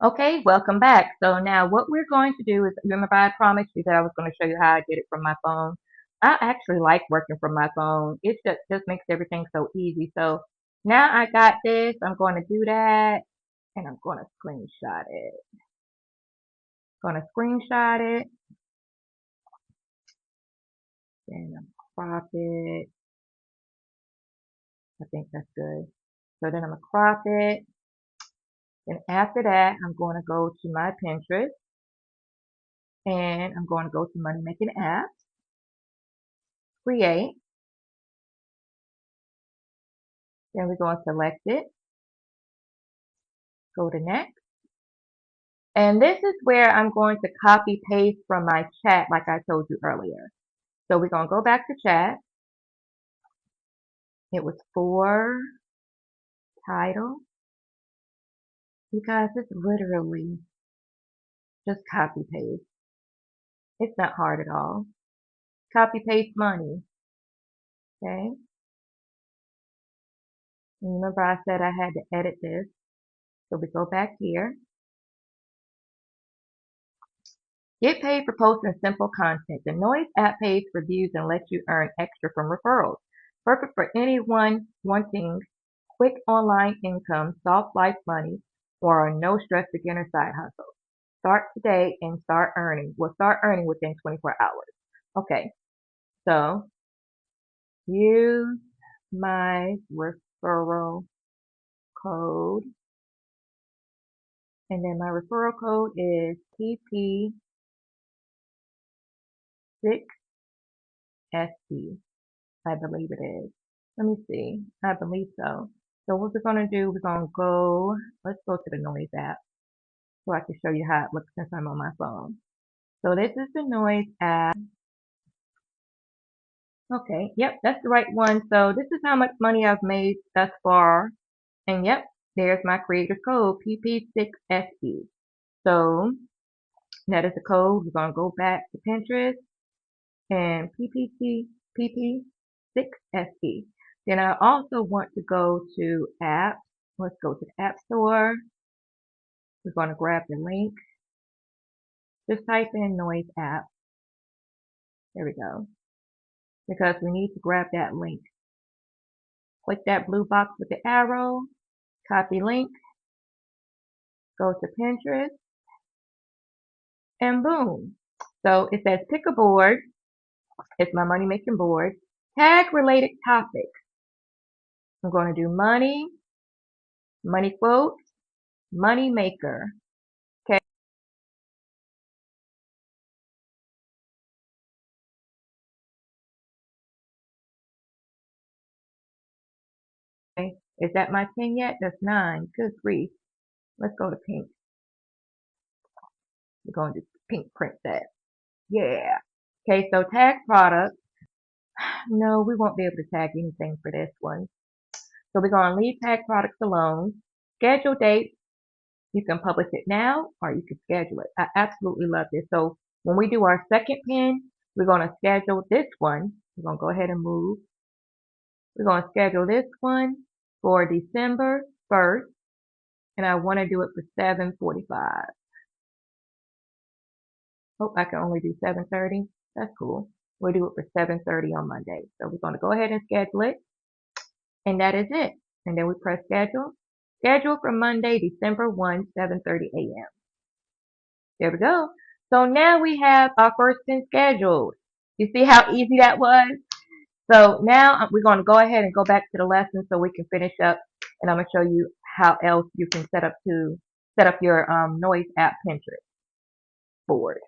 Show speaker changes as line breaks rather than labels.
Okay, welcome back. So now what we're going to do is, remember I promised you that I was going to show you how I did it from my phone. I actually like working from my phone. It just makes everything so easy. So now I got this. I'm going to do that and I'm going to screenshot it. Going to screenshot it and I'm crop it. I think that's good. So then I'm going to crop it. And after that, I'm going to go to my Pinterest and I'm going to go to Money Making Apps, create. Then we're going to select it, go to next. And this is where I'm going to copy paste from my chat like I told you earlier. So we're going to go back to chat. It was for title. You guys, it's literally just copy paste. It's not hard at all. Copy paste money. Okay. And remember I said I had to edit this. So we go back here. Get paid for posting simple content. The Noise app pays for views and lets you earn extra from referrals. Perfect for anyone wanting quick online income, soft life money, or a no stress beginner side hustle. Start today and start earning. We'll start earning within 24 hours. Okay, so use my referral code. And then my referral code is PP6SE. I believe it is. Let me see. I believe so. So what we're going to do, we're going to go, let's go to the Noise app so I can show you how it looks since I'm on my phone. So this is the Noise app. Okay, yep, that's the right one. So this is how much money I've made thus far. And yep, there's my creator code, PP6SE. So that is the code. We're going to go back to Pinterest and PP6SE. Then I also want to go to apps. Let's go to the App Store. We're going to grab the link. Just type in Noise app. There we go. Because we need to grab that link. Click that blue box with the arrow. Copy link. Go to Pinterest. And boom. So it says pick a board. It's my money making board. Tag related topics. I'm going to do money, money quotes, money maker. Okay. Is that my 10 yet? That's 9. Good grief. Let's go to pink. We're going to do pink princess. Yeah. Okay, so tag product. No, we won't be able to tag anything for this one. So we're going to leave tag products alone. Schedule date. You can publish it now or you can schedule it. I absolutely love this. So when we do our second pin, we're going to schedule this one. We're going to go ahead and move. We're going to schedule this one for December 1st. And I want to do it for 7:45. Oh, I can only do 7:30. That's cool. We'll do it for 7:30 on Monday. So we're going to go ahead and schedule it. And that is it. And then we press schedule. Schedule for Monday, December 1, 7:30 a.m. There we go. So now we have our first pin scheduled. You see how easy that was? So now we're going to go ahead and go back to the lesson so we can finish up. And I'm going to show you how else you can set up your Noise app Pinterest board.